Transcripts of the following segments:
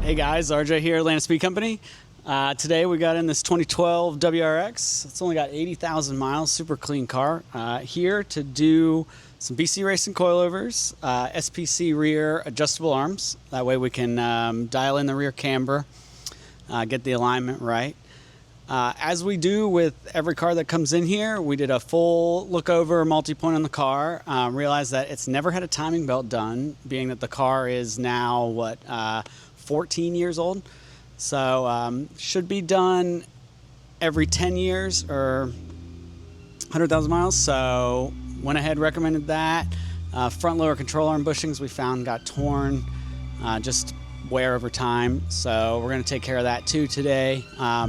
Hey guys, RJ here, Atlanta Speed Company. Today we got in this 2012 WRX. It's only got 80,000 miles, super clean car. Here to do some BC Racing Coilovers, SPC rear adjustable arms. That way we can dial in the rear camber, get the alignment right. As we do with every car that comes in here, we did a full look over, multi-point on the car, realized that it's never had a timing belt done, being that the car is now, 14 years old. So should be done every 10 years or 100,000 miles. So went ahead, recommended that. Front lower control arm bushings we found got torn, just wear over time. So we're gonna take care of that too today.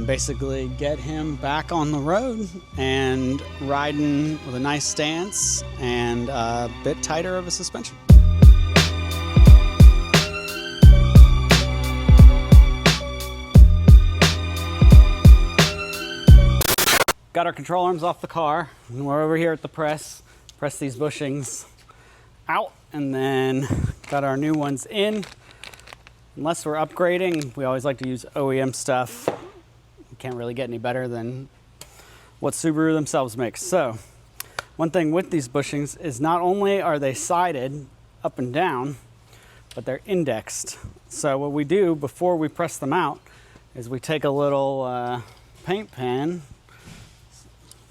Basically get him back on the road and riding with a nice stance and a bit tighter of a suspension. Got our control arms off the car, and we're over here at the press these bushings out, and then got our new ones in. Unless we're upgrading, we always like to use OEM stuff. You can't really get any better than what Subaru themselves makes. So one thing with these bushings is not only are they sided up and down, but they're indexed. So what we do before we press them out is we take a little paint pen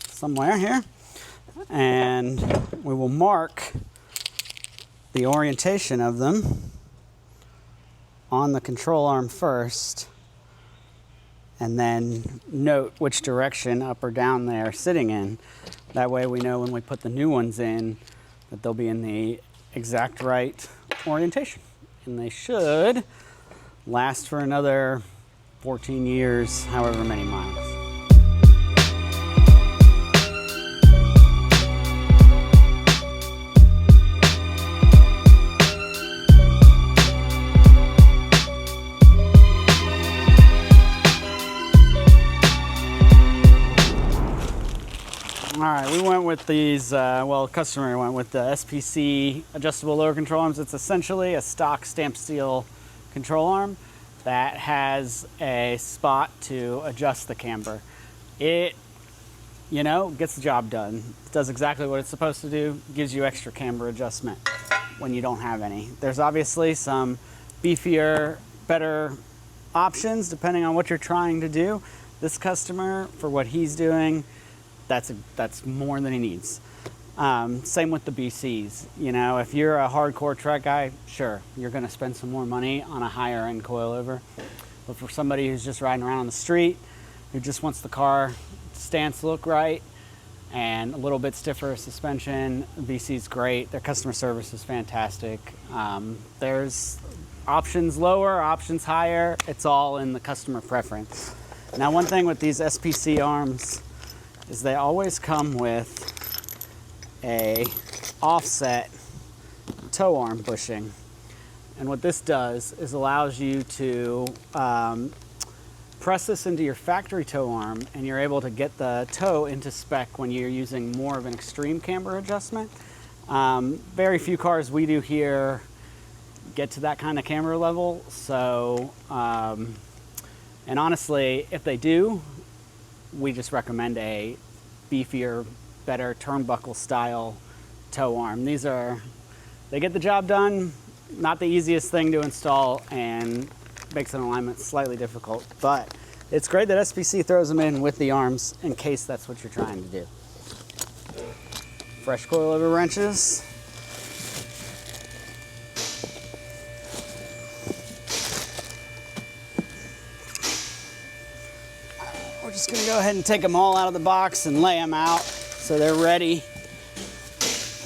somewhere here, and we will mark the orientation of them on the control arm first, and then note which direction up or down they are sitting in. That way we know when we put the new ones in that they'll be in the exact right orientation, and they should last for another 14 years, however many miles. All right, we went with these, customer went with the SPC adjustable lower control arms. It's essentially a stock stamped steel control arm that has a spot to adjust the camber. It, gets the job done. It does exactly what it's supposed to do, gives you extra camber adjustment when you don't have any. There's obviously some beefier, better options depending on what you're trying to do. This customer, for what he's doing, that's more than he needs. Same with the BCs. If you're a hardcore track guy, sure, you're gonna spend some more money on a higher end coilover. But for somebody who's just riding around on the street, who just wants the car stance look right and a little bit stiffer suspension, BC's great. Their customer service is fantastic. There's options lower, options higher. It's all in the customer preference. Now, one thing with these SPC arms is they always come with a offset toe arm bushing. And what this does is allows you to press this into your factory toe arm, and you're able to get the toe into spec when you're using more of an extreme camber adjustment. Very few cars we do here get to that kind of camber level. So, and honestly, if they do, we just recommend a beefier, better turnbuckle style toe arm. They get the job done, not the easiest thing to install, and makes an alignment slightly difficult, but it's great that SPC throws them in with the arms in case that's what you're trying to do. Fresh coilover wrenches. We're just gonna go ahead and take them all out of the box and lay them out so they're ready.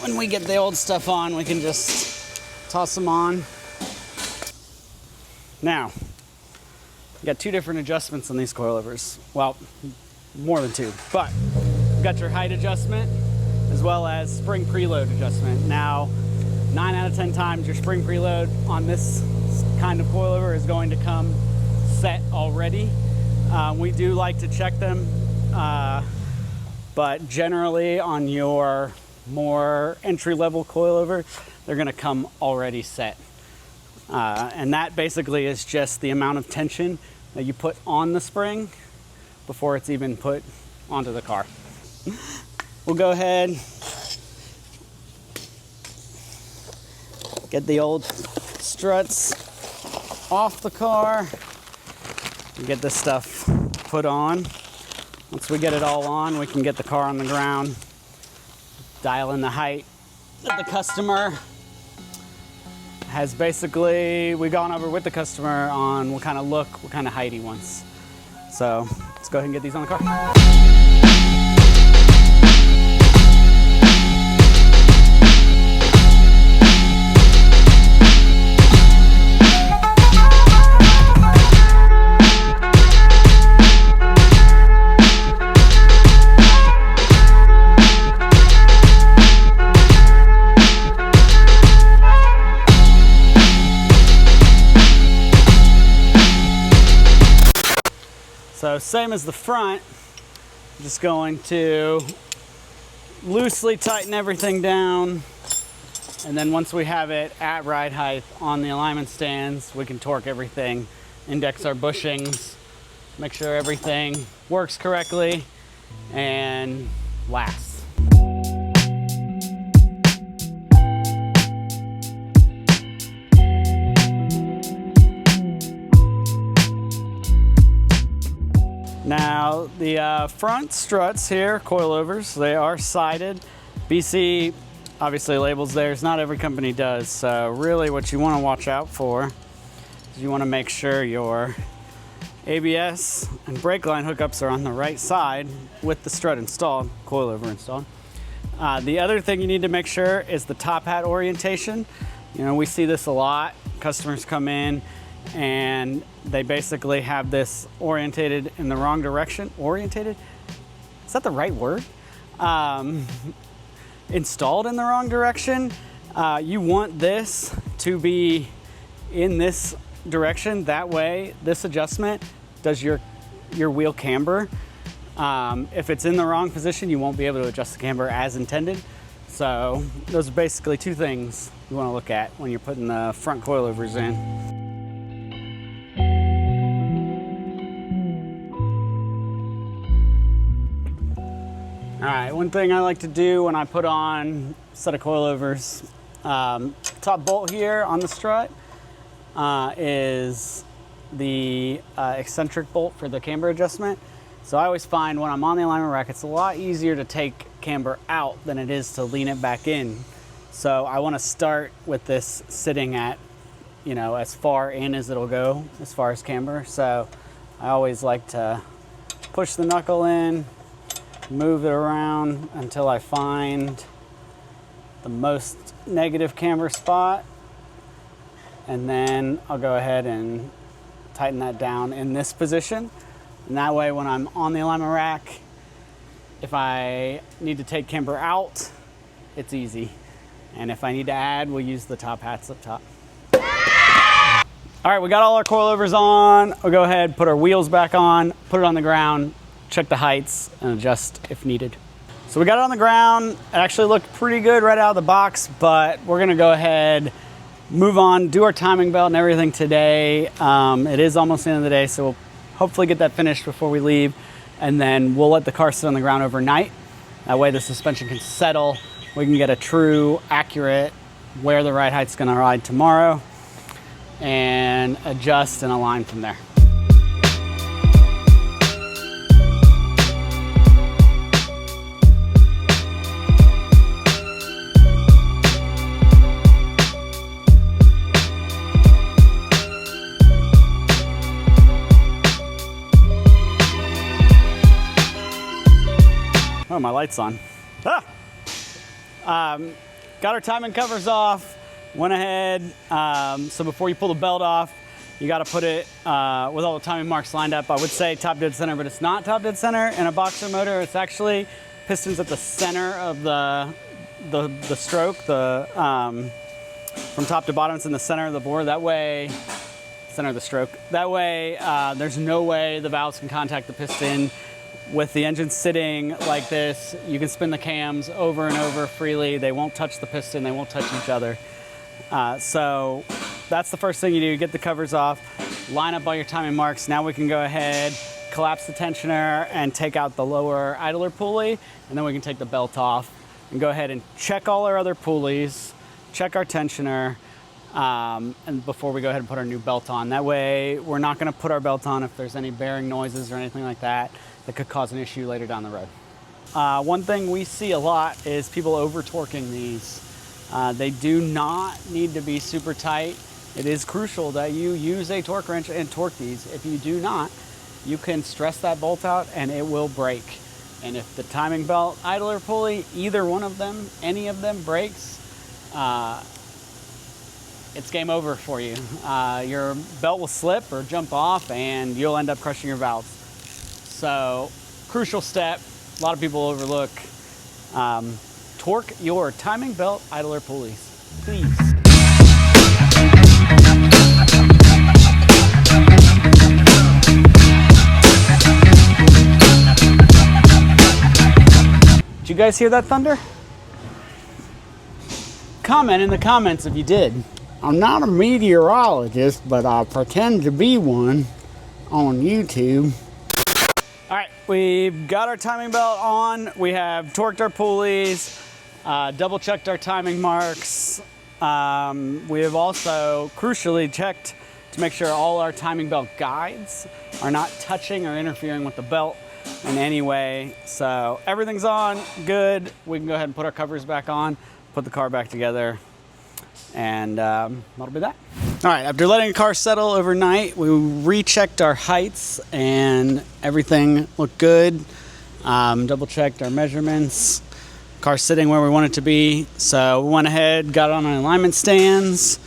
When we get the old stuff on, we can just toss them on. Now, you got two different adjustments on these coilovers. Well, more than two, but you've got your height adjustment as well as spring preload adjustment. Now, 9 out of 10 times your spring preload on this kind of coilover is going to come set already. We do like to check them, but generally on your more entry-level coilover, they're gonna come already set. And that basically is just the amount of tension that you put on the spring before it's even put onto the car. We'll go ahead, get the old struts off the car, and get this stuff put on. Once we get it all on, we can get the car on the ground, dial in the height that the customer has. Basically, we've gone over with the customer on what kind of look, what kind of height he wants. So let's go ahead and get these on the car. So same as the front, just going to loosely tighten everything down, and then once we have it at ride height on the alignment stands, we can torque everything, index our bushings, make sure everything works correctly and lasts. Now the front struts here, coilovers, they are sided. BC obviously labels theirs, not every company does. So really what you want to watch out for is you want to make sure your ABS and brake line hookups are on the right side with the strut installed, coilover installed. The other thing you need to make sure is the top hat orientation. You know, we see this a lot. Customers come in and they basically have this orientated in the wrong direction. Orientated? Is that the right word? Installed in the wrong direction. You want this to be in this direction. That way, this adjustment does your wheel camber. If it's in the wrong position, you won't be able to adjust the camber as intended. So those are basically two things you want to look at when you're putting the front coilovers in. All right, one thing I like to do when I put on a set of coilovers, top bolt here on the strut is the eccentric bolt for the camber adjustment. So I always find when I'm on the alignment rack, it's a lot easier to take camber out than it is to lean it back in. So I want to start with this sitting at, you know, as far in as it'll go as far as camber. So I always like to push the knuckle in, move it around until I find the most negative camber spot, and then I'll go ahead and tighten that down in this position. And that way when I'm on the alignment rack, if I need to take camber out, it's easy. And if I need to add, we'll use the top hats up top. All right, we got all our coilovers on. We'll go ahead, put our wheels back on, put it on the ground, check the heights, and adjust if needed. So we got it on the ground. It actually looked pretty good right out of the box, but we're gonna go ahead, move on, do our timing belt and everything today. It is almost the end of the day, so we'll hopefully get that finished before we leave, and then we'll let the car sit on the ground overnight. That way the suspension can settle. We can get a true, accurate, where the ride height's gonna ride tomorrow, and adjust and align from there. Oh, my light's on. Got our timing covers off, went ahead. So before you pull the belt off, you got to put it with all the timing marks lined up. I would say top dead center, but it's not top dead center in a boxer motor. It's actually pistons at the center of the stroke. From top to bottom, it's in the center of the bore. That way, center of the stroke. That way, there's no way the valves can contact the piston. With the engine sitting like this, you can spin the cams over and over freely. They won't touch the piston, they won't touch each other. So that's the first thing you do. Get the covers off, line up all your timing marks. Now we can go ahead, collapse the tensioner and take out the lower idler pulley, and then we can take the belt off and go ahead and check all our other pulleys, check our tensioner, and before we go ahead and put our new belt on. That way we're not going to put our belt on if there's any bearing noises or anything like that that could cause an issue later down the road. One thing we see a lot is people over torquing these. They do not need to be super tight. It is crucial that you use a torque wrench and torque these. If you do not, you can stress that bolt out and it will break. And if the timing belt, idler pulley, either one of them, any of them breaks, it's game over for you. Your belt will slip or jump off and you'll end up crushing your valves. So, crucial step, a lot of people overlook. Torque your timing belt idler pulleys, please. Did you guys hear that thunder? Comment in the comments if you did. I'm not a meteorologist, but I pretend to be one on YouTube. All right, we've got our timing belt on. We have torqued our pulleys, double checked our timing marks. We have also crucially checked to make sure all our timing belt guides are not touching or interfering with the belt in any way. So everything's on, good. We can go ahead and put our covers back on, put the car back together, and that'll be that. All right, after letting the car settle overnight, we rechecked our heights and everything looked good. Double checked our measurements. Car's sitting where we want it to be. So we went ahead, got it on our alignment stands.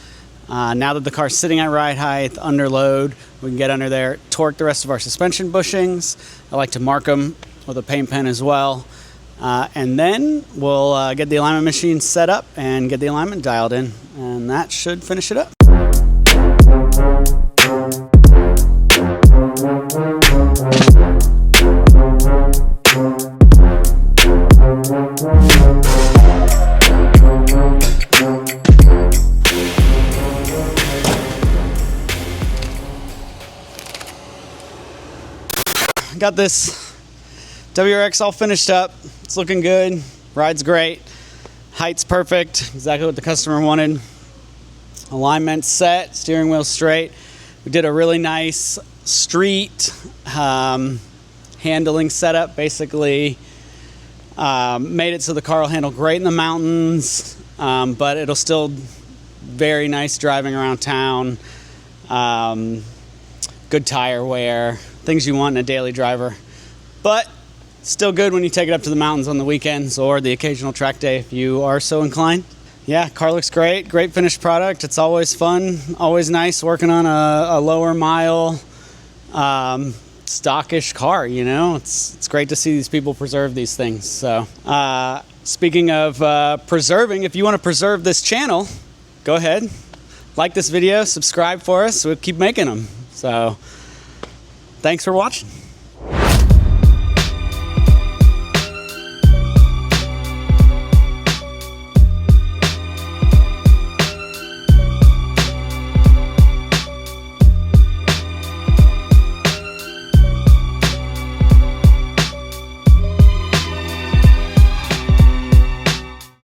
Now that the car's sitting at ride height, under load, we can get under there, torque the rest of our suspension bushings. I like to mark them with a paint pen as well. And then we'll get the alignment machine set up and get the alignment dialed in. And that should finish it up. Got this WRX all finished up. It's looking good. Ride's great. Height's perfect. Exactly what the customer wanted. Alignment set. Steering wheel straight. We did a really nice street handling setup. Basically made it so the car will handle great in the mountains, but it'll still very nice driving around town. Good tire wear. Things you want in a daily driver, but still good when you take it up to the mountains on the weekends or the occasional track day if you are so inclined. Yeah, car looks great. Great finished product. It's always fun, always nice working on a lower mile stockish car, you know. It's great to see these people preserve these things. So speaking of preserving, if you want to preserve this channel, go ahead, like this video, subscribe for us. We'll keep making them. So thanks for watching.